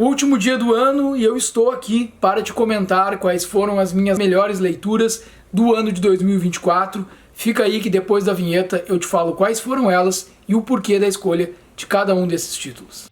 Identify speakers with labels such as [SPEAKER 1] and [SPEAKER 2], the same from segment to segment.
[SPEAKER 1] Último dia do ano e eu estou aqui para te comentar quais foram as minhas melhores leituras do ano de 2024. Fica aí que depois da vinheta eu te falo quais foram elas e o porquê da escolha de cada um desses títulos.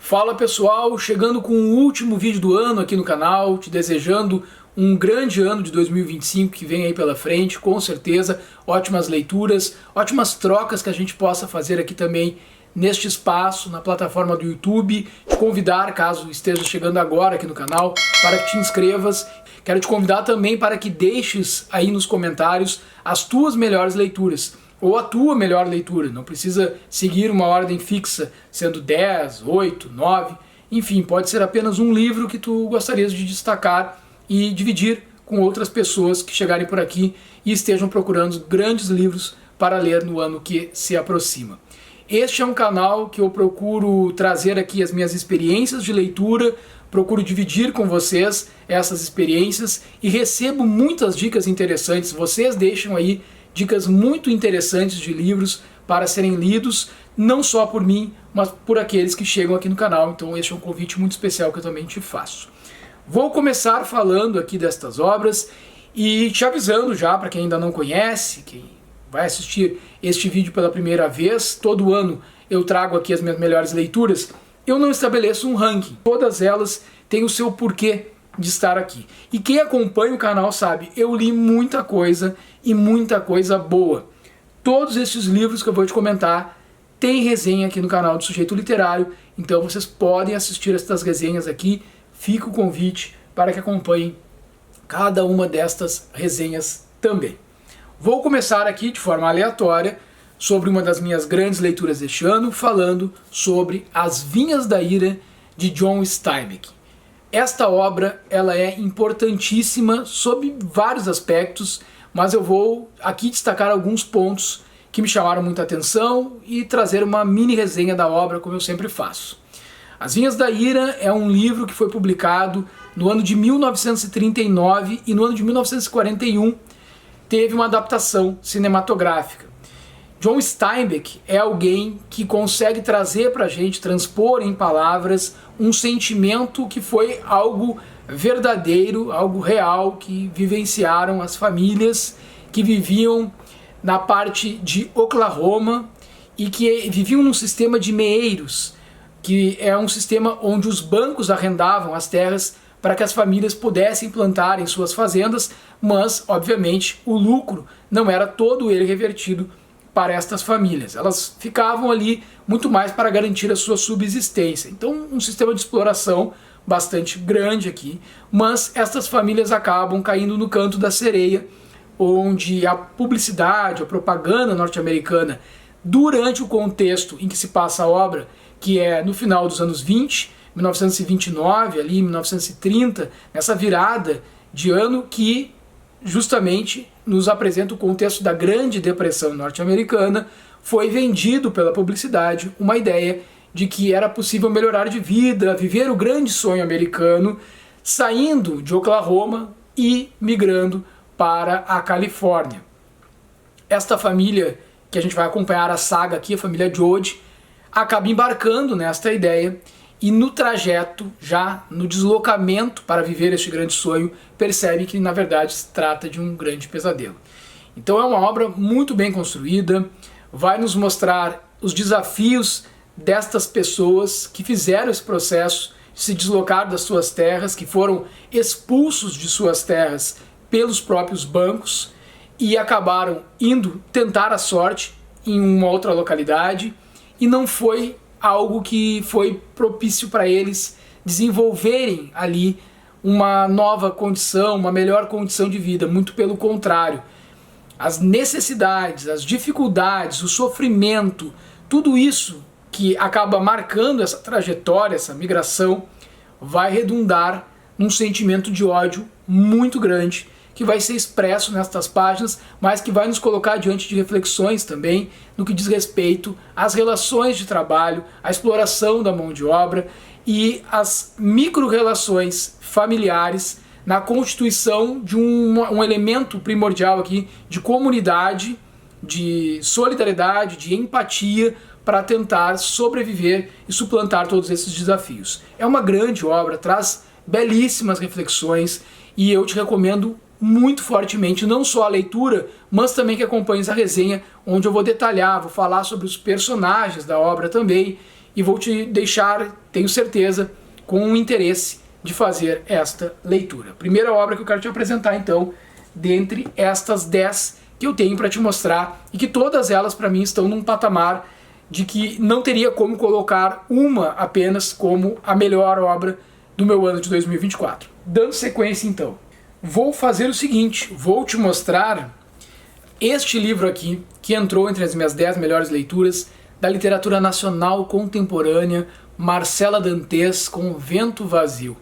[SPEAKER 1] Fala pessoal, chegando com o último vídeo do ano aqui no canal, te desejando um grande ano de 2025 que vem aí pela frente, com certeza, ótimas leituras, ótimas trocas que a gente possa fazer aqui também neste espaço, na plataforma do YouTube, te convidar, caso esteja chegando agora aqui no canal, para que te inscrevas. Quero te convidar também para que deixes aí nos comentários as tuas melhores leituras, ou a tua melhor leitura. Não precisa seguir uma ordem fixa, sendo 10, 8, 9, enfim, pode ser apenas um livro que tu gostarias de destacar e dividir com outras pessoas que chegarem por aqui e estejam procurando grandes livros para ler no ano que se aproxima. Este é um canal que eu procuro trazer aqui as minhas experiências de leitura, procuro dividir com vocês essas experiências e recebo muitas dicas interessantes. Vocês deixam aí dicas muito interessantes de livros para serem lidos, não só por mim, mas por aqueles que chegam aqui no canal. Então este é um convite muito especial que eu também te faço. Vou começar falando aqui destas obras e te avisando já, para quem ainda não conhece, quem vai assistir este vídeo pela primeira vez, todo ano eu trago aqui as minhas melhores leituras, eu não estabeleço um ranking, todas elas têm o seu porquê de estar aqui. E quem acompanha o canal sabe, eu li muita coisa e muita coisa boa. Todos esses livros que eu vou te comentar tem resenha aqui no canal do Sujeito Literário, então vocês podem assistir estas resenhas aqui. Fica o convite para que acompanhem cada uma destas resenhas também. Vou começar aqui de forma aleatória sobre uma das minhas grandes leituras deste ano, falando sobre As Vinhas da Ira, de John Steinbeck. Esta obra ela é importantíssima sob vários aspectos, mas eu vou aqui destacar alguns pontos que me chamaram muita atenção e trazer uma mini resenha da obra, como eu sempre faço. As Vinhas da Ira é um livro que foi publicado no ano de 1939 e no ano de 1941 teve uma adaptação cinematográfica. John Steinbeck é alguém que consegue trazer para a gente, transpor em palavras, um sentimento que foi algo verdadeiro, algo real, que vivenciaram as famílias que viviam na parte de Oklahoma e que viviam num sistema de meeiros, que é um sistema onde os bancos arrendavam as terras para que as famílias pudessem plantar em suas fazendas, mas, obviamente, o lucro não era todo ele revertido para estas famílias. Elas ficavam ali muito mais para garantir a sua subsistência. Então, um sistema de exploração bastante grande aqui, mas estas famílias acabam caindo no canto da sereia, onde a publicidade, a propaganda norte-americana, durante o contexto em que se passa a obra, que é no final dos anos 20, 1929, ali 1930, nessa virada de ano que justamente nos apresenta o contexto da Grande Depressão norte-americana, foi vendido pela publicidade uma ideia de que era possível melhorar de vida, viver o grande sonho americano, saindo de Oklahoma e migrando para a Califórnia. Esta família, que a gente vai acompanhar a saga aqui, a família Jode, acaba embarcando nesta ideia e no trajeto, já no deslocamento para viver este grande sonho, percebe que na verdade se trata de um grande pesadelo. Então é uma obra muito bem construída, vai nos mostrar os desafios destas pessoas que fizeram esse processo de se deslocar das suas terras, que foram expulsos de suas terras pelos próprios bancos e acabaram indo tentar a sorte em uma outra localidade e não foi algo que foi propício para eles desenvolverem ali uma nova condição, uma melhor condição de vida, muito pelo contrário. As necessidades, as dificuldades, o sofrimento, tudo isso que acaba marcando essa trajetória, essa migração, vai redundar num sentimento de ódio muito grande, que vai ser expresso nestas páginas, mas que vai nos colocar diante de reflexões também no que diz respeito às relações de trabalho, à exploração da mão de obra e às micro-relações familiares na constituição de um elemento primordial aqui de comunidade, de solidariedade, de empatia, para tentar sobreviver e suplantar todos esses desafios. É uma grande obra, traz belíssimas reflexões e eu te recomendo muito fortemente, não só a leitura, mas também que acompanhes a resenha, onde eu vou detalhar, vou falar sobre os personagens da obra também e vou te deixar, tenho certeza, com o interesse de fazer esta leitura. Primeira obra que eu quero te apresentar então, dentre estas 10 que eu tenho para te mostrar e que todas elas para mim estão num patamar de que não teria como colocar uma apenas como a melhor obra do meu ano de 2024. Dando sequência então, vou fazer o seguinte, vou te mostrar este livro aqui, que entrou entre as minhas 10 melhores leituras da literatura nacional contemporânea, Marcela Dantes, com Vento Vazio.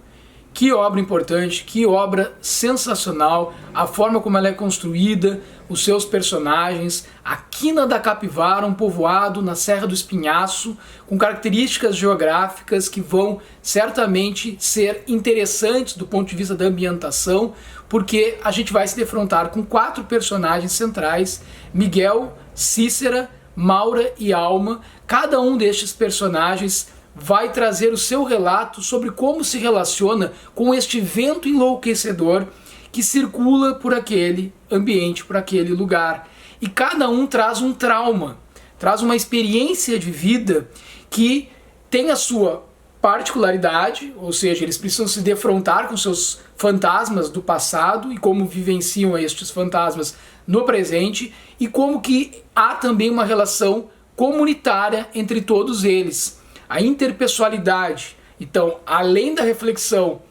[SPEAKER 1] Que obra importante, que obra sensacional, a forma como ela é construída, os seus personagens, a Quina da Capivara, um povoado na Serra do Espinhaço, com características geográficas que vão certamente ser interessantes do ponto de vista da ambientação, porque a gente vai se defrontar com 4 personagens centrais, Miguel, Cícera, Maura e Alma. Cada um destes personagens vai trazer o seu relato sobre como se relaciona com este vento enlouquecedor que circula por aquele ambiente, por aquele lugar. E cada um traz um trauma, traz uma experiência de vida que tem a sua particularidade, ou seja, eles precisam se defrontar com seus fantasmas do passado e como vivenciam estes fantasmas no presente, e como que há também uma relação comunitária entre todos eles. A interpessoalidade. Então, além da reflexão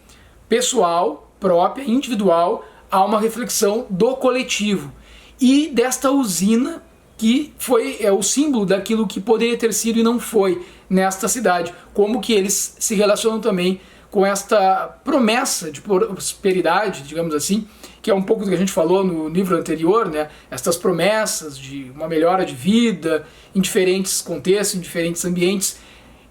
[SPEAKER 1] pessoal, própria, individual, há uma reflexão do coletivo. E desta usina que foi o símbolo daquilo que poderia ter sido e não foi nesta cidade. Como que eles se relacionam também com esta promessa de prosperidade, digamos assim, que é um pouco do que a gente falou no livro anterior, né? Estas promessas de uma melhora de vida em diferentes contextos, em diferentes ambientes.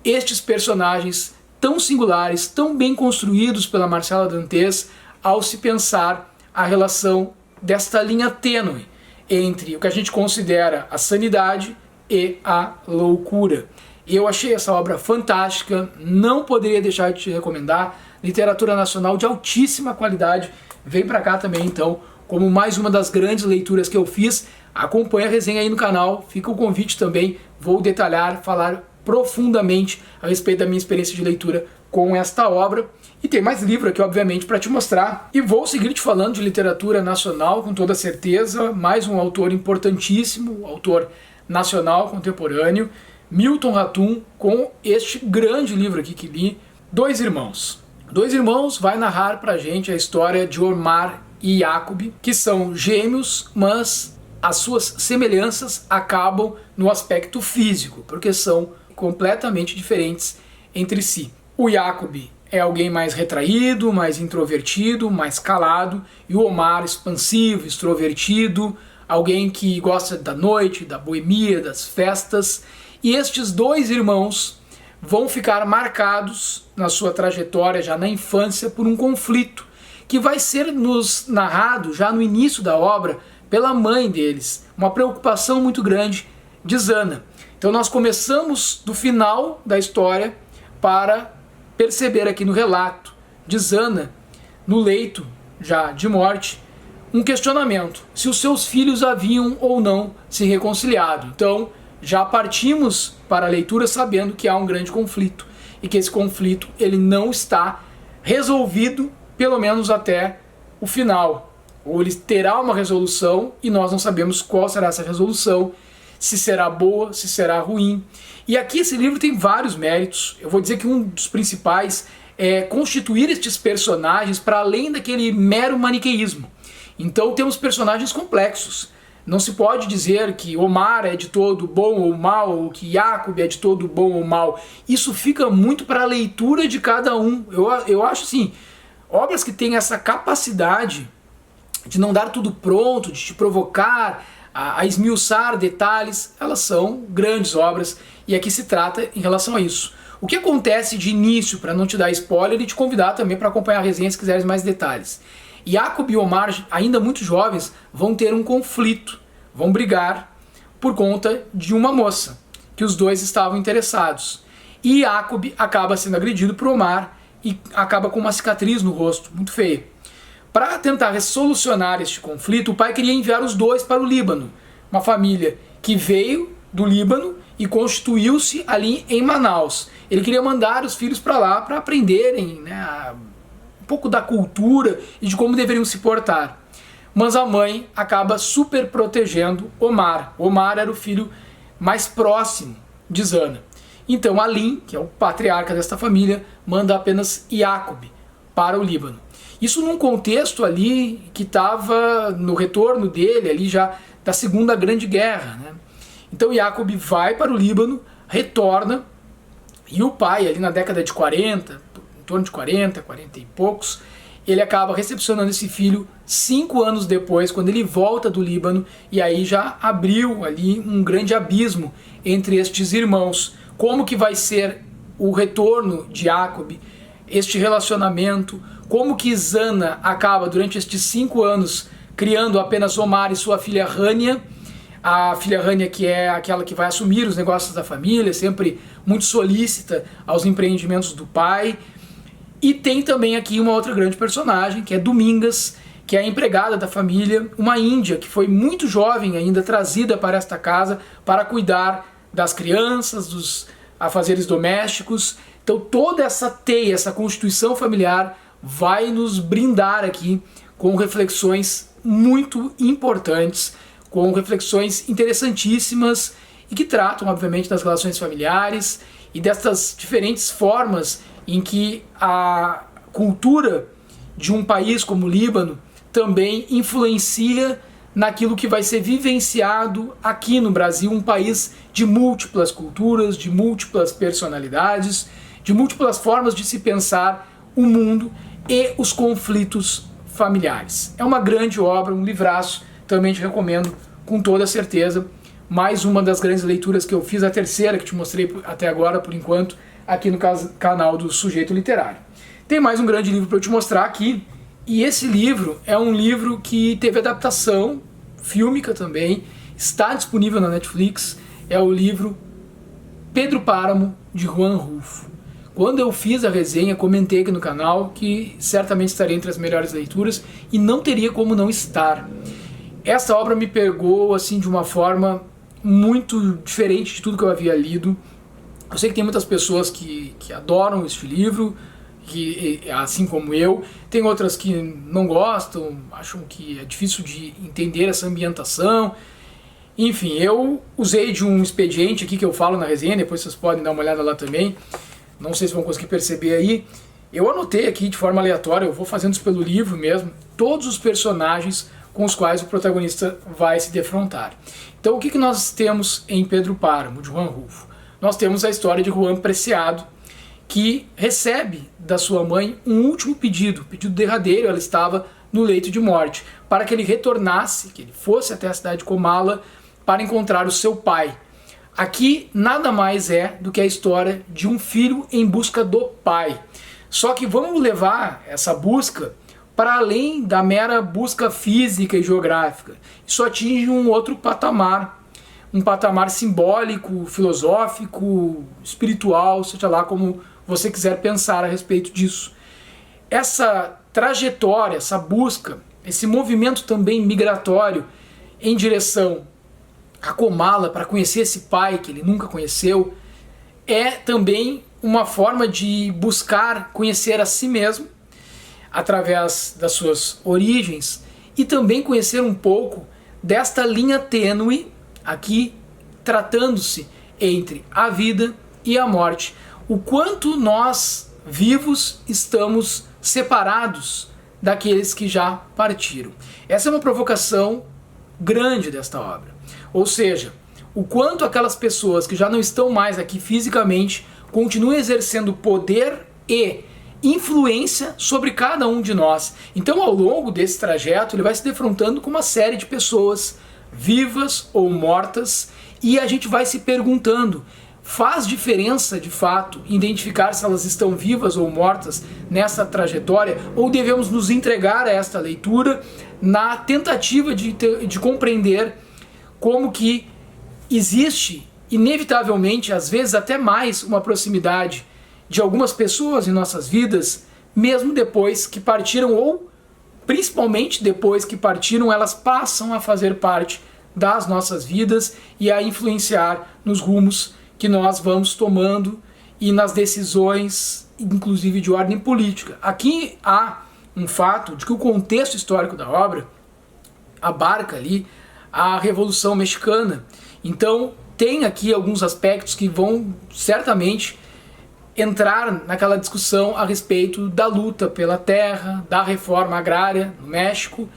[SPEAKER 1] Estes personagens tão singulares, tão bem construídos pela Marcela Dantes, ao se pensar a relação desta linha tênue entre o que a gente considera a sanidade e a loucura. Eu achei essa obra fantástica, não poderia deixar de te recomendar. Literatura nacional de altíssima qualidade. Vem pra cá também então, como mais uma das grandes leituras que eu fiz. Acompanha a resenha aí no canal, fica o convite também, vou detalhar, falar profundamente a respeito da minha experiência de leitura com esta obra. E tem mais livro aqui, obviamente, para te mostrar. E vou seguir te falando de literatura nacional, com toda certeza. Mais um autor importantíssimo, autor nacional contemporâneo, Milton Ratum, com este grande livro aqui que li, Dois Irmãos. Dois Irmãos vai narrar pra gente a história de Omar e Jacob, que são gêmeos, mas as suas semelhanças acabam no aspecto físico, porque são completamente diferentes entre si. O Jacob é alguém mais retraído, mais introvertido, mais calado, e o Omar expansivo, extrovertido, alguém que gosta da noite, da boemia, das festas. E estes dois irmãos vão ficar marcados na sua trajetória já na infância por um conflito que vai ser nos narrado já no início da obra pela mãe deles, uma preocupação muito grande de Zana. Então nós começamos do final da história para perceber aqui no relato de Zana, no leito já de morte, um questionamento, se os seus filhos haviam ou não se reconciliado. Então já partimos para a leitura sabendo que há um grande conflito e que esse conflito ele não está resolvido, pelo menos até o final. Ou ele terá uma resolução e nós não sabemos qual será essa resolução, se será boa, se será ruim. E aqui esse livro tem vários méritos. Eu vou dizer que um dos principais é constituir estes personagens para além daquele mero maniqueísmo. Então temos personagens complexos. Não se pode dizer que Omar é de todo bom ou mal, ou que Jacob é de todo bom ou mal. Isso fica muito para a leitura de cada um. Eu acho assim, obras que têm essa capacidade de não dar tudo pronto, de te provocar a esmiuçar detalhes, elas são grandes obras, e aqui se trata em relação a isso. O que acontece de início, para não te dar spoiler e te convidar também para acompanhar a resenha se quiseres mais detalhes, Jacob e Omar, ainda muito jovens, vão ter um conflito, vão brigar por conta de uma moça, que os dois estavam interessados. E Jacob acaba sendo agredido por Omar e acaba com uma cicatriz no rosto, muito feia. Para tentar solucionar este conflito, o pai queria enviar os dois para o Líbano, uma família que veio do Líbano e constituiu-se ali em Manaus. Ele queria mandar os filhos para lá para aprenderem, né, um pouco da cultura e de como deveriam se portar. Mas a mãe acaba super protegendo Omar. Omar era o filho mais próximo de Zana. Então Alim, que é o patriarca desta família, manda apenas Jacob para o Líbano. Isso num contexto ali que estava no retorno dele, ali já da Segunda Grande Guerra, né? Então Jacob vai para o Líbano, retorna, e o pai, ali na década de 40, em torno de 40 e poucos, ele acaba recepcionando esse filho 5 anos depois, quando ele volta do Líbano, e aí já abriu ali um grande abismo entre estes irmãos. Como que vai ser o retorno de Jacob, este relacionamento, como que Zana acaba durante estes 5 anos criando apenas Omar e sua filha Rania, a filha Rania que é aquela que vai assumir os negócios da família, sempre muito solícita aos empreendimentos do pai. E tem também aqui uma outra grande personagem, que é Domingas, que é a empregada da família, uma índia que foi muito jovem ainda, trazida para esta casa para cuidar das crianças, dos afazeres domésticos. Então toda essa teia, essa constituição familiar vai nos brindar aqui com reflexões muito importantes, com reflexões interessantíssimas e que tratam, obviamente, das relações familiares e dessas diferentes formas em que a cultura de um país como o Líbano também influencia naquilo que vai ser vivenciado aqui no Brasil, um país de múltiplas culturas, de múltiplas personalidades, de múltiplas formas de se pensar o mundo e os conflitos familiares. É uma grande obra, um livraço, também te recomendo com toda certeza. Mais uma das grandes leituras que eu fiz, a terceira que te mostrei até agora, por enquanto, aqui no canal do Sujeito Literário. Tem mais um grande livro para eu te mostrar aqui, e esse livro é um livro que teve adaptação fílmica também, está disponível na Netflix, é o livro Pedro Páramo, de Juan Rulfo. Quando eu fiz a resenha, comentei aqui no canal que certamente estaria entre as melhores leituras e não teria como não estar. Essa obra me pegou assim de uma forma muito diferente de tudo que eu havia lido. Eu sei que tem muitas pessoas que adoram este livro, que, assim como eu. Tem outras que não gostam, acham que é difícil de entender essa ambientação. Enfim, eu usei de um expediente aqui que eu falo na resenha, depois vocês podem dar uma olhada lá também. Não sei se vão conseguir perceber aí. Eu anotei aqui de forma aleatória, eu vou fazendo isso pelo livro mesmo, todos os personagens com os quais o protagonista vai se defrontar. Então o que nós temos em Pedro Páramo, de Juan Rulfo? Nós temos a história de Juan Preciado, que recebe da sua mãe um último pedido derradeiro, ela estava no leito de morte, para que ele retornasse, que ele fosse até a cidade de Comala para encontrar o seu pai. Aqui nada mais é do que a história de um filho em busca do pai. Só que vamos levar essa busca para além da mera busca física e geográfica. Isso atinge um outro patamar, um patamar simbólico, filosófico, espiritual, seja lá como você quiser pensar a respeito disso. Essa trajetória, essa busca, esse movimento também migratório em direção a Comala para conhecer esse pai que ele nunca conheceu, é também uma forma de buscar conhecer a si mesmo através das suas origens e também conhecer um pouco desta linha tênue aqui, tratando-se entre a vida e a morte. O quanto nós, vivos, estamos separados daqueles que já partiram. Essa é uma provocação grande desta obra. Ou seja, o quanto aquelas pessoas que já não estão mais aqui fisicamente continuam exercendo poder e influência sobre cada um de nós. Então, ao longo desse trajeto, ele vai se defrontando com uma série de pessoas vivas ou mortas, e a gente vai se perguntando Faz diferença, de fato, identificar se elas estão vivas ou mortas nessa trajetória, ou devemos nos entregar a esta leitura na tentativa de compreender como que existe, inevitavelmente, às vezes até mais, uma proximidade de algumas pessoas em nossas vidas, mesmo depois que partiram, ou principalmente depois que partiram, elas passam a fazer parte das nossas vidas e a influenciar nos rumos que nós vamos tomando e nas decisões, inclusive de ordem política. Aqui há um fato de que o contexto histórico da obra abarca ali a Revolução Mexicana. Então tem aqui alguns aspectos que vão certamente entrar naquela discussão a respeito da luta pela terra, da reforma agrária no México.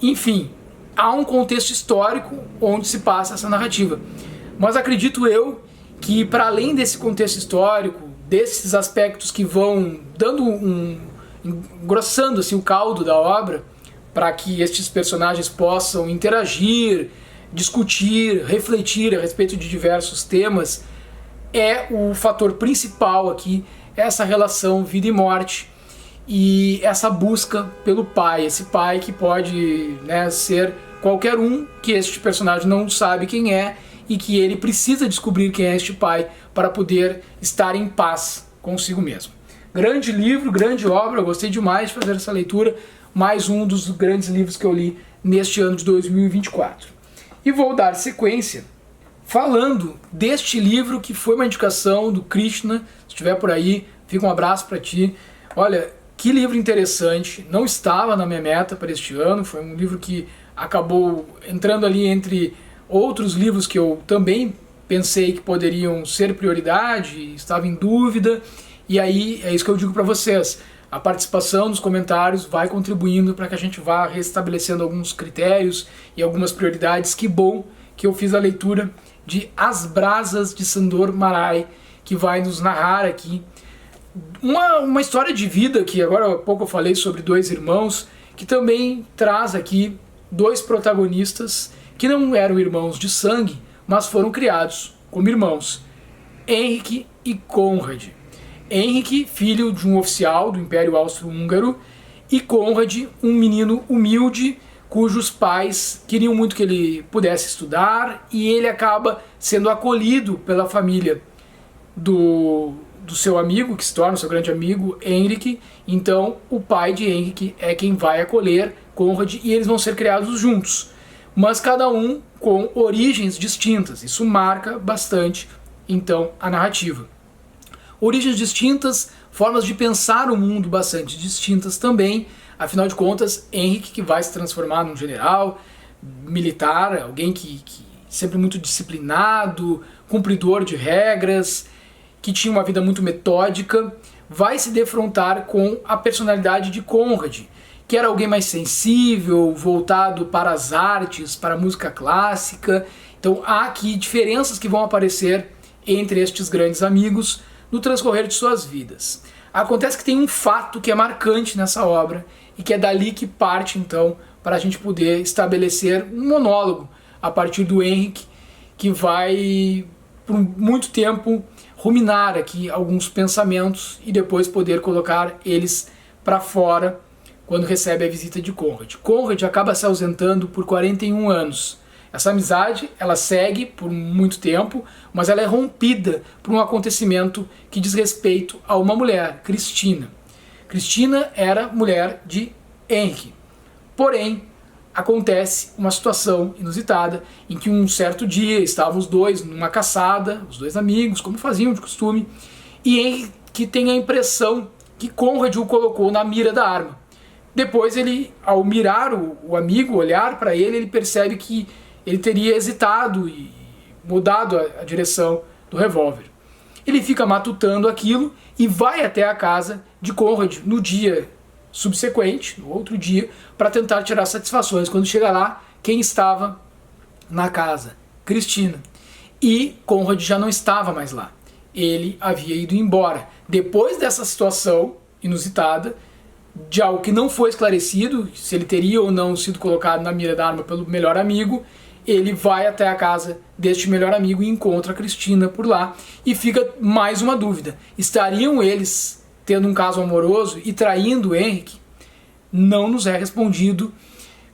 [SPEAKER 1] Enfim, há um contexto histórico onde se passa essa narrativa. Mas acredito eu que, para além desse contexto histórico, desses aspectos que vão engrossando assim, o caldo da obra, para que estes personagens possam interagir, discutir, refletir a respeito de diversos temas, é o fator principal aqui, essa relação vida e morte, e essa busca pelo pai, esse pai que pode, né, ser qualquer um, que este personagem não sabe quem é, e que ele precisa descobrir quem é este pai para poder estar em paz consigo mesmo. Grande livro, grande obra, eu gostei demais de fazer essa leitura, mais um dos grandes livros que eu li neste ano de 2024. E vou dar sequência falando deste livro que foi uma indicação do Krishna. Se estiver por aí, fica um abraço para ti. Olha, que livro interessante, não estava na minha meta para este ano, foi um livro que acabou entrando ali entre outros livros que eu também pensei que poderiam ser prioridade, estava em dúvida, e aí é isso que eu digo para vocês. A participação nos comentários vai contribuindo para que a gente vá restabelecendo alguns critérios e algumas prioridades. Que bom que eu fiz a leitura de As Brasas de Sandor Marai, que vai nos narrar aqui uma história de vida, que agora há pouco eu falei sobre dois irmãos, que também traz aqui dois protagonistas que não eram irmãos de sangue, mas foram criados como irmãos, Henrique e Conrad. Henrique, filho de um oficial do Império Austro-Húngaro, e Conrad, um menino humilde, cujos pais queriam muito que ele pudesse estudar, e ele acaba sendo acolhido pela família do seu amigo, que se torna seu grande amigo, Henrique. Então o pai de Henrique é quem vai acolher Conrad, e eles vão ser criados juntos, mas cada um com origens distintas. Isso marca bastante, então, a narrativa. Origens distintas, formas de pensar o mundo bastante distintas também. Afinal de contas, Henrique, que vai se transformar num general militar, alguém que sempre muito disciplinado, cumpridor de regras, que tinha uma vida muito metódica, vai se defrontar com a personalidade de Conrad, que era alguém mais sensível, voltado para as artes, para a música clássica. Então há aqui diferenças que vão aparecer entre estes grandes amigos no transcorrer de suas vidas. Acontece que tem um fato que é marcante nessa obra, e que é dali que parte, então, para a gente poder estabelecer um monólogo a partir do Henrique, que vai, por muito tempo, ruminar aqui alguns pensamentos e depois poder colocar eles para fora quando recebe a visita de Conrad. Conrad acaba se ausentando por 41 anos. Essa amizade, ela segue por muito tempo, mas ela é rompida por um acontecimento que diz respeito a uma mulher, Cristina. Cristina era mulher de Henrique. Porém, acontece uma situação inusitada em que um certo dia estavam os dois numa caçada, os dois amigos, como faziam de costume, e Henrique tem a impressão que Conrad o colocou na mira da arma. Depois ele, ao mirar o amigo, olhar para ele, ele percebe que ele teria hesitado e mudado a direção do revólver. Ele fica matutando aquilo e vai até a casa de Conrad no dia subsequente, no outro dia, para tentar tirar satisfações. Quando chega lá, quem estava na casa? Cristina. E Conrad já não estava mais lá. Ele havia ido embora. Depois dessa situação inusitada, de algo que não foi esclarecido, se ele teria ou não sido colocado na mira da arma pelo melhor amigo, ele vai até a casa deste melhor amigo e encontra a Cristina por lá, e fica mais uma dúvida: estariam eles tendo um caso amoroso e traindo o Henrique? Não nos é respondido.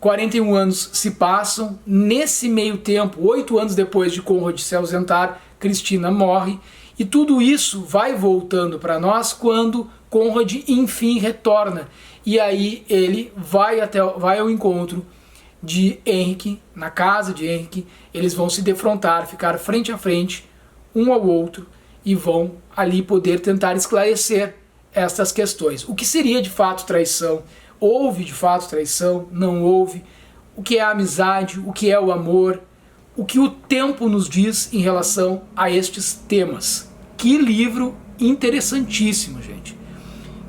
[SPEAKER 1] 41 anos se passam, nesse meio tempo, 8 anos depois de Conrad se ausentar, Cristina morre, e tudo isso vai voltando para nós quando Conrad enfim retorna, e aí ele vai ao encontro de Henrique, na casa de Henrique. Eles vão se defrontar, ficar frente a frente, um ao outro, e vão ali poder tentar esclarecer estas questões. O que seria de fato traição? Houve de fato traição? Não houve? O que é a amizade? O que é o amor? O que o tempo nos diz em relação a estes temas? Que livro interessantíssimo, gente.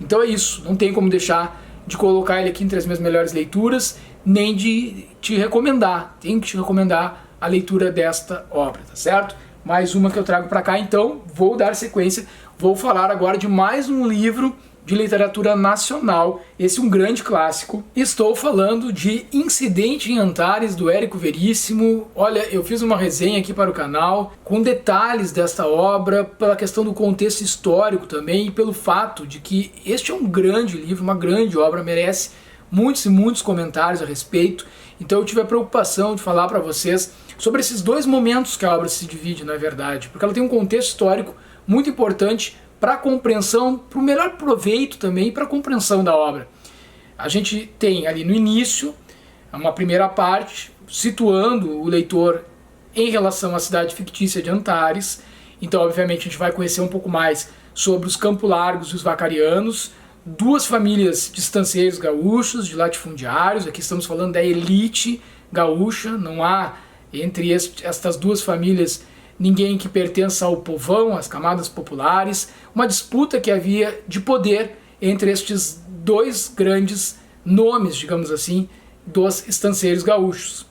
[SPEAKER 1] Então é isso, não tem como deixar de colocar ele aqui entre as minhas melhores leituras, nem de te recomendar. Tenho que te recomendar a leitura desta obra, tá certo? Mais uma que eu trago para cá, então vou dar sequência. Vou falar agora de mais um livro de literatura nacional, esse é um grande clássico. Estou falando de Incidente em Antares, do Érico Veríssimo. Olha, eu fiz uma resenha aqui para o canal, com detalhes desta obra, pela questão do contexto histórico também, e pelo fato de que este é um grande livro, uma grande obra, merece muitos e muitos comentários a respeito. Então eu tive a preocupação de falar para vocês sobre esses dois momentos que a obra se divide, na verdade, porque ela tem um contexto histórico muito importante para a compreensão, para o melhor proveito também, para a compreensão da obra. A gente tem ali no início uma primeira parte situando o leitor em relação à cidade fictícia de Antares. Então, obviamente, a gente vai conhecer um pouco mais sobre os Campo Largos e os Vacarianos, duas famílias de estancieiros gaúchos, de latifundiários. Aqui estamos falando da elite gaúcha, não há entre estas duas famílias ninguém que pertença ao povão, às camadas populares, uma disputa que havia de poder entre estes dois grandes nomes, digamos assim, dos estancieiros gaúchos.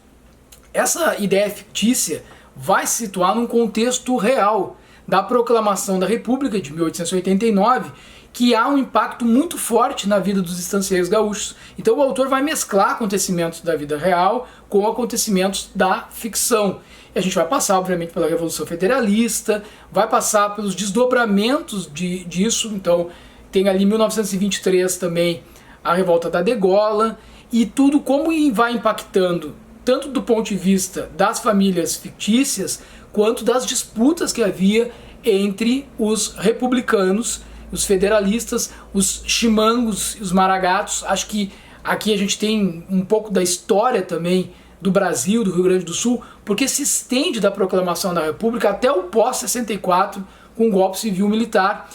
[SPEAKER 1] Essa ideia fictícia vai se situar num contexto real da proclamação da República de 1889, que há um impacto muito forte na vida dos estancieiros gaúchos. Então o autor vai mesclar acontecimentos da vida real com acontecimentos da ficção. E a gente vai passar, obviamente, pela Revolução Federalista, vai passar pelos desdobramentos disso. Então tem ali 1923 também a Revolta da Degola, e tudo como vai impactando, tanto do ponto de vista das famílias fictícias, quanto das disputas que havia entre os republicanos, os federalistas, os chimangos e os maragatos. Acho que aqui a gente tem um pouco da história também do Brasil, do Rio Grande do Sul, porque se estende da proclamação da República até o pós-64, com o golpe civil-militar.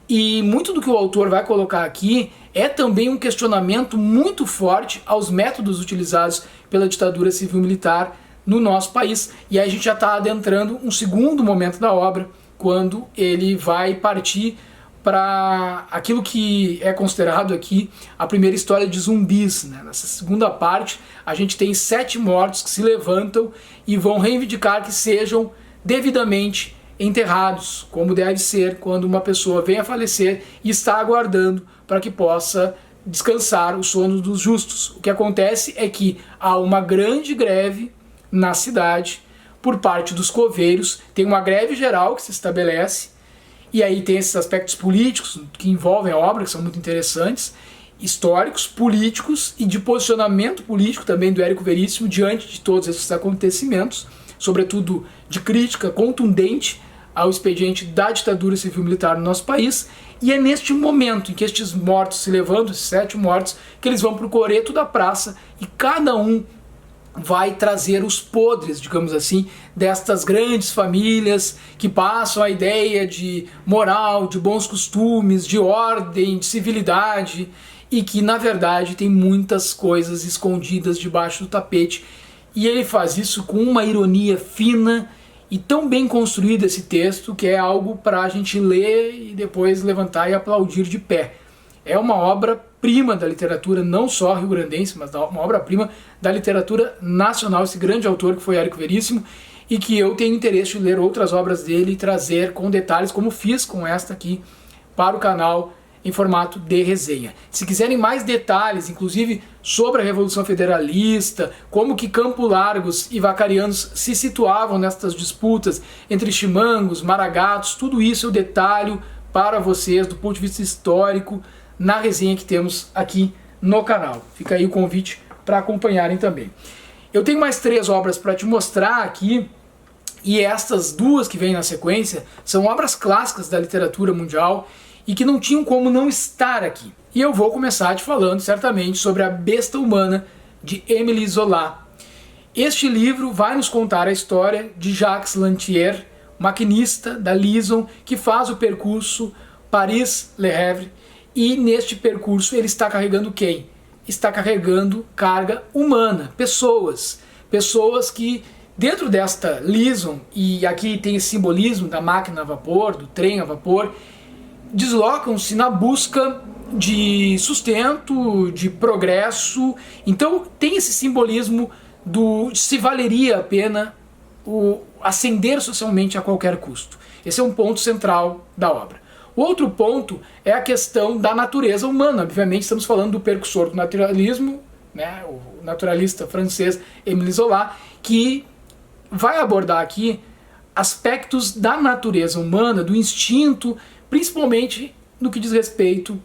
[SPEAKER 1] E muito do que o autor vai colocar aqui é também um questionamento muito forte aos métodos utilizados pela ditadura civil-militar no nosso país. E aí a gente já está adentrando um segundo momento da obra, quando ele vai partir para aquilo que é considerado aqui a primeira história de zumbis, né? Nessa segunda parte a gente tem 7 mortos que se levantam e vão reivindicar que sejam devidamente enterrados, como deve ser quando uma pessoa vem a falecer e está aguardando para que possa descansar o sono dos justos. O que acontece é que há uma grande greve na cidade por parte dos coveiros, tem uma greve geral que se estabelece. E aí tem esses aspectos políticos que envolvem a obra, que são muito interessantes, históricos, políticos e de posicionamento político também do Érico Veríssimo diante de todos esses acontecimentos, sobretudo de crítica contundente ao expediente da ditadura civil-militar no nosso país. E é neste momento em que estes mortos se levantam, esses 7 mortos, que eles vão para o coreto da praça e cada um vai trazer os podres, digamos assim, destas grandes famílias que passam a ideia de moral, de bons costumes, de ordem, de civilidade, e que na verdade tem muitas coisas escondidas debaixo do tapete. E ele faz isso com uma ironia fina e tão bem construído esse texto, que é algo para a gente ler e depois levantar e aplaudir de pé. É uma obra-prima da literatura, não só rio-grandense, mas uma obra-prima da literatura nacional, esse grande autor que foi Érico Veríssimo, e que eu tenho interesse em ler outras obras dele e trazer com detalhes, como fiz com esta aqui, para o canal, em formato de resenha. Se quiserem mais detalhes, inclusive sobre a Revolução Federalista, como que Campo Largos e Vacarianos se situavam nestas disputas entre chimangos, maragatos, tudo isso eu detalho para vocês do ponto de vista histórico na resenha que temos aqui no canal. Fica aí o convite para acompanharem também. Eu tenho mais 3 obras para te mostrar aqui, e estas 2 que vêm na sequência são obras clássicas da literatura mundial e que não tinham como não estar aqui. E eu vou começar te falando certamente sobre A Besta Humana, de Émile Zola. Este livro vai nos contar a história de Jacques Lantier, maquinista da Lison, que faz o percurso Paris-Le Havre, e neste percurso ele está carregando quem? Está carregando carga humana, pessoas que dentro desta Lison, e aqui tem esse simbolismo da máquina a vapor, do trem a vapor, deslocam-se na busca de sustento, de progresso. Então tem esse simbolismo do se valeria a pena o ascender socialmente a qualquer custo. Esse é um ponto central da obra. O outro ponto é a questão da natureza humana. Obviamente estamos falando do precursor do naturalismo, né, o naturalista francês Émile Zola, que vai abordar aqui aspectos da natureza humana, do instinto, principalmente no que diz respeito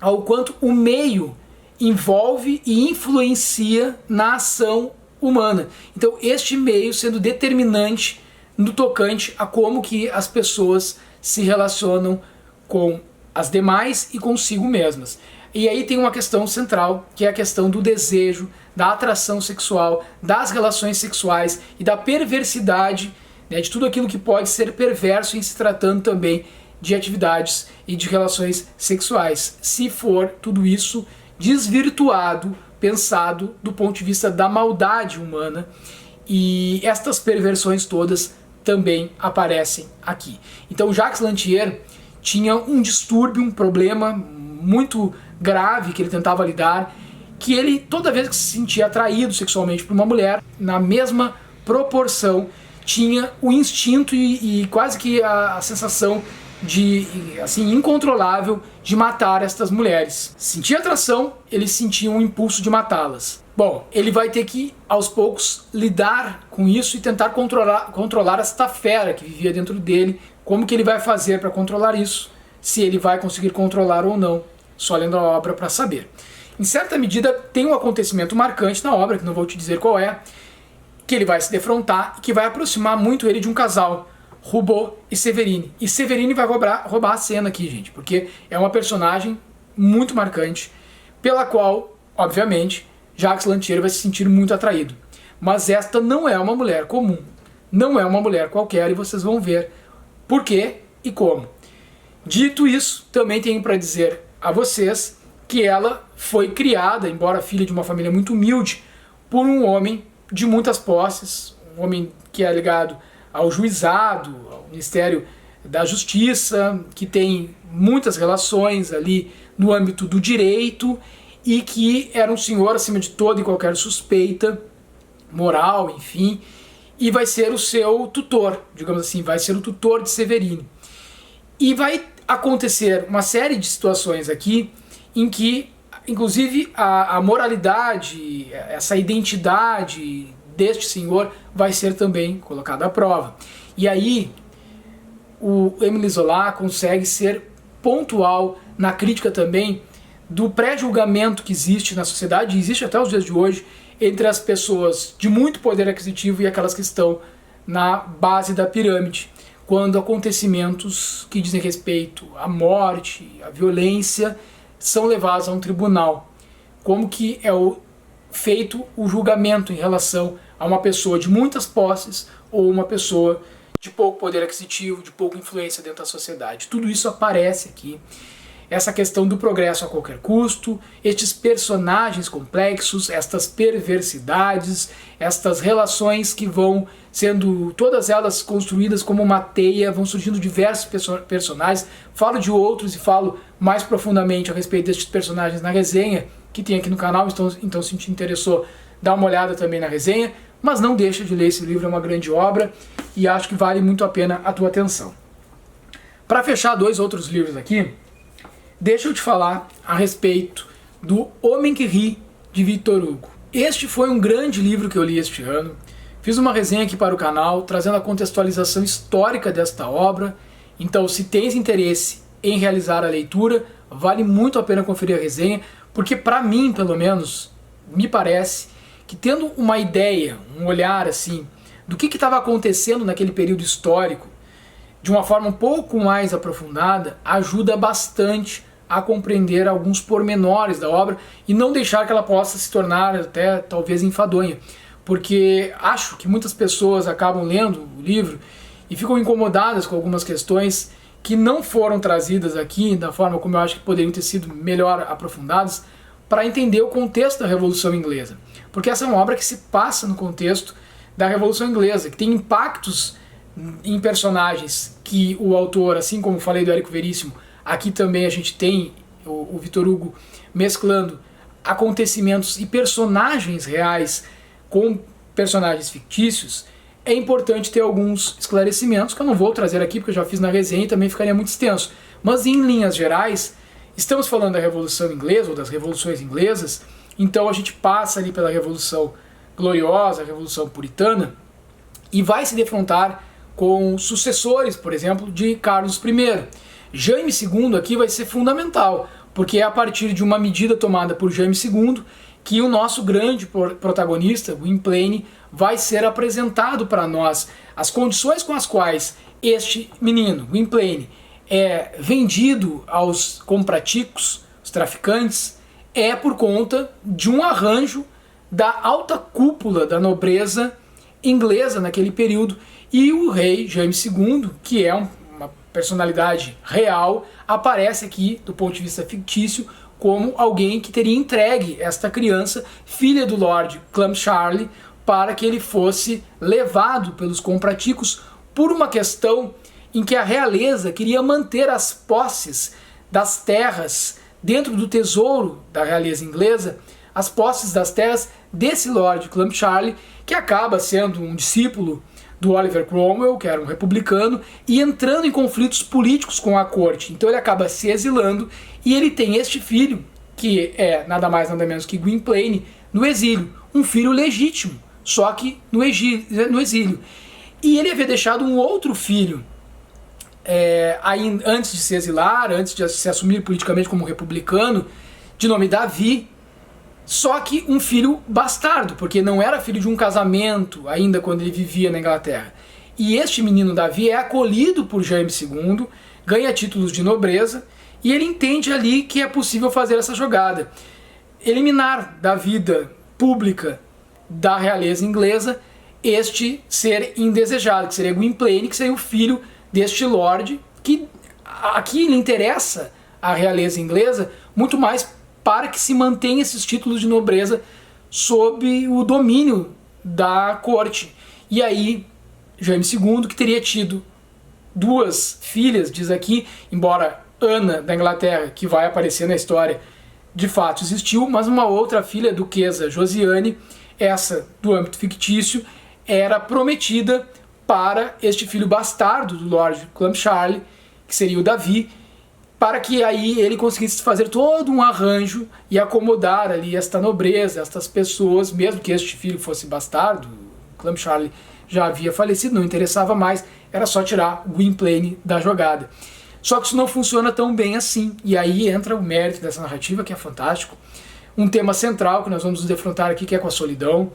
[SPEAKER 1] ao quanto o meio envolve e influencia na ação humana. Então este meio sendo determinante no tocante a como que as pessoas se relacionam com as demais e consigo mesmas. E aí tem uma questão central, que é a questão do desejo, da atração sexual, das relações sexuais e da perversidade, né, de tudo aquilo que pode ser perverso em se tratando também de atividades e de relações sexuais, se for tudo isso desvirtuado, pensado do ponto de vista da maldade humana, e estas perversões todas também aparecem aqui. Então Jacques Lantier tinha um distúrbio, um problema muito grave que ele tentava lidar, que ele toda vez que se sentia atraído sexualmente por uma mulher, na mesma proporção tinha o instinto e quase que a sensação de, assim, incontrolável de matar estas mulheres. Sentia atração, ele sentia um impulso de matá-las. Bom, ele vai ter que, aos poucos, lidar com isso e tentar controlar esta fera que vivia dentro dele. Como que ele vai fazer para controlar isso? Se ele vai conseguir controlar ou não? Só lendo a obra para saber. Em certa medida, tem um acontecimento marcante na obra, que não vou te dizer qual é, que ele vai se defrontar e que vai aproximar muito ele de um casal, Roubaud e Séverine. E Séverine vai roubar a cena aqui, gente, porque é uma personagem muito marcante, pela qual, obviamente, Jacques Lantier vai se sentir muito atraído. Mas esta não é uma mulher comum, não é uma mulher qualquer, e vocês vão ver por quê e como. Dito isso, também tenho para dizer a vocês que ela foi criada, embora filha de uma família muito humilde, por um homem de muitas posses, um homem que é ligado ao juizado, ao Ministério da Justiça, que tem muitas relações ali no âmbito do direito e que era um senhor acima de toda e qualquer suspeita moral, enfim, e vai ser o seu tutor, digamos assim, vai ser o tutor de Séverine. E vai acontecer uma série de situações aqui em que, inclusive, a moralidade, essa identidade deste senhor vai ser também colocada à prova. E aí o Émile Zola consegue ser pontual na crítica também do pré-julgamento que existe na sociedade, e existe até os dias de hoje, entre as pessoas de muito poder aquisitivo e aquelas que estão na base da pirâmide, quando acontecimentos que dizem respeito à morte, à violência, são levados a um tribunal. Como que é feito o julgamento em relação a uma pessoa de muitas posses ou uma pessoa de pouco poder aquisitivo, de pouca influência dentro da sociedade. Tudo isso aparece aqui. Essa questão do progresso a qualquer custo, estes personagens complexos, estas perversidades, estas relações que vão sendo todas elas construídas como uma teia, vão surgindo diversos personagens. Falo de outros e falo mais profundamente a respeito destes personagens na resenha que tem aqui no canal, então se te interessou, dá uma olhada também na resenha, mas não deixa de ler esse livro, é uma grande obra e acho que vale muito a pena a tua atenção. Para fechar, 2 outros livros aqui, deixa eu te falar a respeito do Homem que Ri, de Victor Hugo. Este foi um grande livro que eu li este ano. Fiz uma resenha aqui para o canal, trazendo a contextualização histórica desta obra. Então, se tens interesse em realizar a leitura, vale muito a pena conferir a resenha, porque para mim, pelo menos, me parece que tendo uma ideia, um olhar assim, do que estava acontecendo naquele período histórico, de uma forma um pouco mais aprofundada, ajuda bastante a compreender alguns pormenores da obra e não deixar que ela possa se tornar até talvez enfadonha. Porque acho que muitas pessoas acabam lendo o livro e ficam incomodadas com algumas questões que não foram trazidas aqui da forma como eu acho que poderiam ter sido melhor aprofundadas para entender o contexto da Revolução Inglesa. Porque essa é uma obra que se passa no contexto da Revolução Inglesa, que tem impactos em personagens que o autor, assim como falei do Érico Veríssimo, aqui também a gente tem o Victor Hugo mesclando acontecimentos e personagens reais com personagens fictícios. É importante ter alguns esclarecimentos que eu não vou trazer aqui porque eu já fiz na resenha e também ficaria muito extenso. Mas em linhas gerais, estamos falando da Revolução Inglesa ou das revoluções inglesas, então a gente passa ali pela Revolução Gloriosa, a Revolução Puritana, e vai se defrontar com sucessores, por exemplo, de Carlos I. Jaime II aqui vai ser fundamental, porque é a partir de uma medida tomada por Jaime II que o nosso grande protagonista, Gwynplaine, vai ser apresentado para nós. As condições com as quais este menino, Gwynplaine, é vendido aos compraticos, os traficantes, é por conta de um arranjo da alta cúpula da nobreza inglesa naquele período, e o rei Jaime II, que é uma personalidade real, aparece aqui, do ponto de vista fictício, como alguém que teria entregue esta criança, filha do Lord Clancharlie, para que ele fosse levado pelos compraticos por uma questão em que a realeza queria manter as posses das terras dentro do tesouro da realeza inglesa, as posses das terras desse Lord Clancharlie, que acaba sendo um discípulo do Oliver Cromwell, que era um republicano, e entrando em conflitos políticos com a corte. Então ele acaba se exilando e ele tem este filho, que é nada mais nada menos que Gwynplaine, no exílio. Um filho legítimo, só que no exílio. E ele havia deixado um outro filho, aí, antes de se exilar, antes de se assumir politicamente como republicano, de nome Davi, só que um filho bastardo, porque não era filho de um casamento ainda quando ele vivia na Inglaterra. E este menino Davi é acolhido por Jaime II, ganha títulos de nobreza, e ele entende ali que é possível fazer essa jogada. Eliminar da vida pública da realeza inglesa este ser indesejado, que seria Gwynplaine, que seria o filho deste lord, que aqui lhe interessa a realeza inglesa muito mais para que se mantenha esses títulos de nobreza sob o domínio da corte. E aí, Jaime II, que teria tido duas filhas, diz aqui, embora Ana da Inglaterra, que vai aparecer na história, de fato existiu, mas uma outra filha, a duquesa Josiane, essa do âmbito fictício, era prometida para este filho bastardo do Lord Clancharlie, que seria o Davi, para que aí ele conseguisse fazer todo um arranjo e acomodar ali esta nobreza, estas pessoas, mesmo que este filho fosse bastardo, Clancharlie já havia falecido, não interessava mais, era só tirar Gwynplaine da jogada. Só que isso não funciona tão bem assim, e aí entra o mérito dessa narrativa, que é fantástico. Um tema central que nós vamos nos defrontar aqui, que é com a solidão.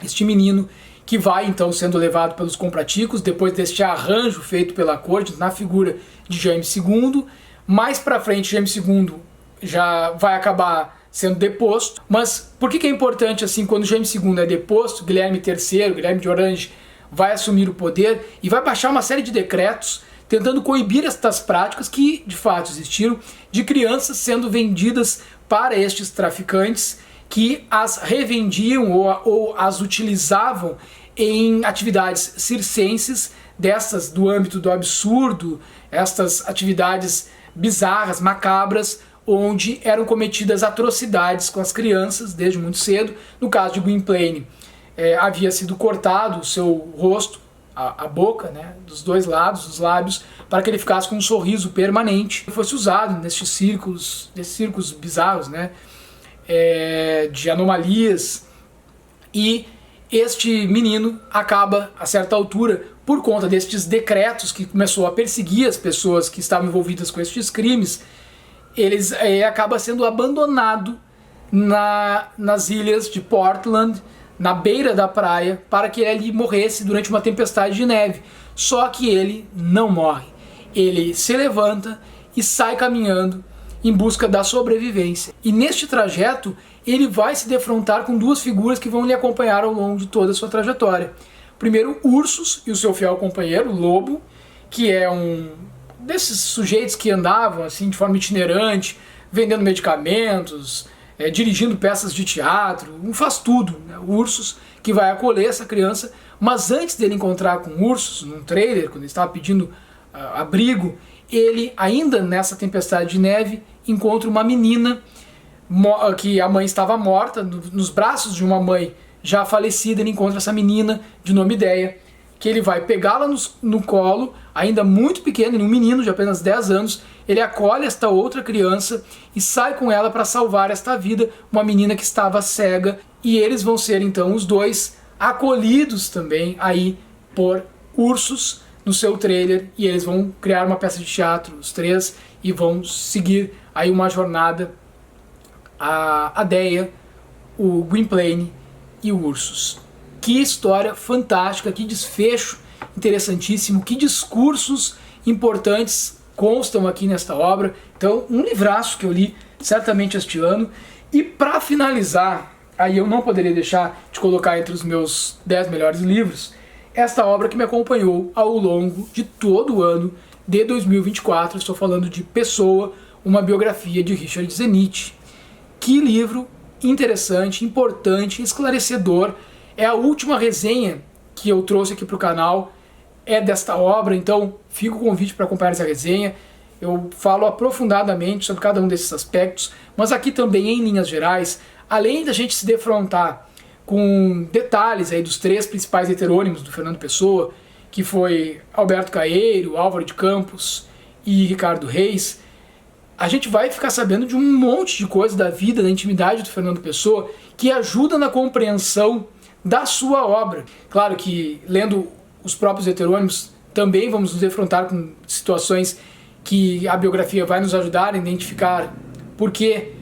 [SPEAKER 1] Este menino que vai então sendo levado pelos compraticos, depois deste arranjo feito pela corte, na figura de Jaime II. Mais pra frente, Jaime II já vai acabar sendo deposto. Mas por que é importante assim, quando Jaime II é deposto, Guilherme III, Guilherme de Orange, vai assumir o poder e vai baixar uma série de decretos tentando coibir estas práticas que de fato existiram, de crianças sendo vendidas para estes traficantes que as revendiam ou as utilizavam em atividades circenses, dessas do âmbito do absurdo, estas atividades bizarras, macabras, onde eram cometidas atrocidades com as crianças desde muito cedo. No caso de Gwynplaine, havia sido cortado o seu rosto, a boca, né, dos dois lados, dos lábios, para que ele ficasse com um sorriso permanente e fosse usado nesses círculos bizarros, né, de anomalias. E este menino acaba, a certa altura, por conta destes decretos que começou a perseguir as pessoas que estavam envolvidas com estes crimes, eles acaba sendo abandonado nas ilhas de Portland, na beira da praia, para que ele morresse durante uma tempestade de neve. Só que ele não morre. Ele se levanta e sai caminhando em busca da sobrevivência. E neste trajeto, ele vai se defrontar com duas figuras que vão lhe acompanhar ao longo de toda a sua trajetória. Primeiro, Ursus e o seu fiel companheiro, Lobo, que é um desses sujeitos que andavam assim de forma itinerante, vendendo medicamentos, dirigindo peças de teatro, um faz-tudo, né? O Ursus, que vai acolher essa criança, mas antes dele encontrar com o Ursus, num trailer, quando ele estava pedindo abrigo, ele, ainda nessa tempestade de neve, encontra uma menina que a mãe estava morta, nos braços de uma mãe já falecida. Ele encontra essa menina de nome Ideia, que ele vai pegá-la no colo, ainda muito pequeno, um menino de apenas 10 anos, ele acolhe esta outra criança e sai com ela para salvar esta vida, uma menina que estava cega, e eles vão ser então os dois acolhidos também aí por Ursus no seu trailer, e eles vão criar uma peça de teatro, os três, e vão seguir aí uma jornada, a Deia, o Gwynplaine e o Ursus. Que história fantástica, que desfecho interessantíssimo, que discursos importantes constam aqui nesta obra. Então, um livraço que eu li certamente este ano. E para finalizar, aí eu não poderia deixar de colocar entre os meus 10 melhores livros, esta obra que me acompanhou ao longo de todo o ano de 2024. Estou falando de Pessoa, uma biografia de Richard Zenit. Que livro interessante, importante, esclarecedor. É a última resenha que eu trouxe aqui para o canal, é desta obra, então fica o convite para acompanhar essa resenha. Eu falo aprofundadamente sobre cada um desses aspectos, mas aqui também, em linhas gerais, além da gente se defrontar com detalhes aí dos três principais heterônimos do Fernando Pessoa, que foi Alberto Caeiro, Álvaro de Campos e Ricardo Reis, a gente vai ficar sabendo de um monte de coisa da vida, da intimidade do Fernando Pessoa, que ajuda na compreensão da sua obra. Claro que, lendo os próprios heterônimos, também vamos nos defrontar com situações que a biografia vai nos ajudar a identificar por que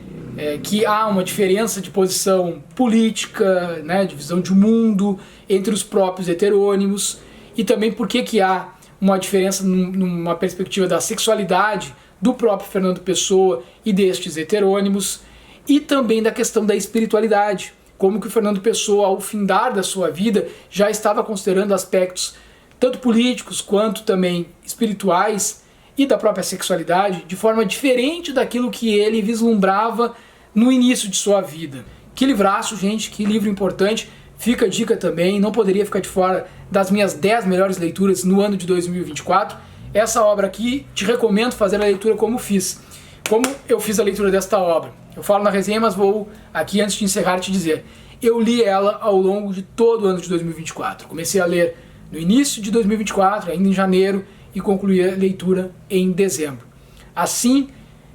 [SPEAKER 1] há uma diferença de posição política, né, de visão de mundo entre os próprios heterônimos, e também por que há uma diferença numa perspectiva da sexualidade do próprio Fernando Pessoa e destes heterônimos, e também da questão da espiritualidade, como que o Fernando Pessoa, ao findar da sua vida, já estava considerando aspectos tanto políticos quanto também espirituais e da própria sexualidade de forma diferente daquilo que ele vislumbrava no início de sua vida. Que livraço, gente, que livro importante. Fica a dica também, não poderia ficar de fora das minhas 10 melhores leituras no ano de 2024. Essa obra aqui, te recomendo fazer a leitura como fiz. Como eu fiz a leitura desta obra? Eu falo na resenha, mas vou aqui, antes de encerrar, te dizer. Eu li ela ao longo de todo o ano de 2024. Comecei a ler no início de 2024, ainda em janeiro, e concluí a leitura em dezembro. Assim,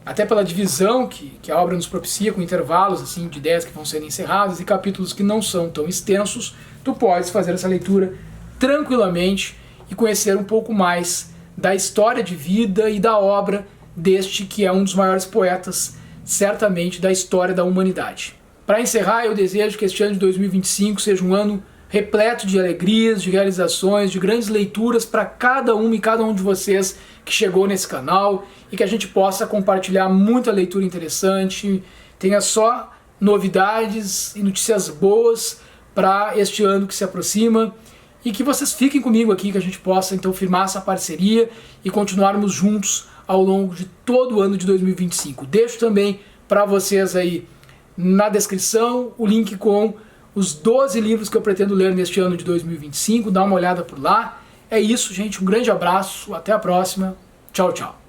[SPEAKER 1] até pela divisão que a obra nos propicia, com intervalos assim, de 10 que vão sendo encerrados e capítulos que não são tão extensos, tu podes fazer essa leitura tranquilamente e conhecer um pouco mais da história de vida e da obra deste que é um dos maiores poetas, certamente, da história da humanidade. Para encerrar, eu desejo que este ano de 2025 seja um ano repleto de alegrias, de realizações, de grandes leituras para cada um e cada um de vocês que chegou nesse canal, e que a gente possa compartilhar muita leitura interessante, tenha só novidades e notícias boas para este ano que se aproxima, e que vocês fiquem comigo aqui, que a gente possa então firmar essa parceria e continuarmos juntos ao longo de todo o ano de 2025. Deixo também para vocês aí na descrição o link com os 12 livros que eu pretendo ler neste ano de 2025, dá uma olhada por lá. É isso, gente, um grande abraço, até a próxima, tchau, tchau.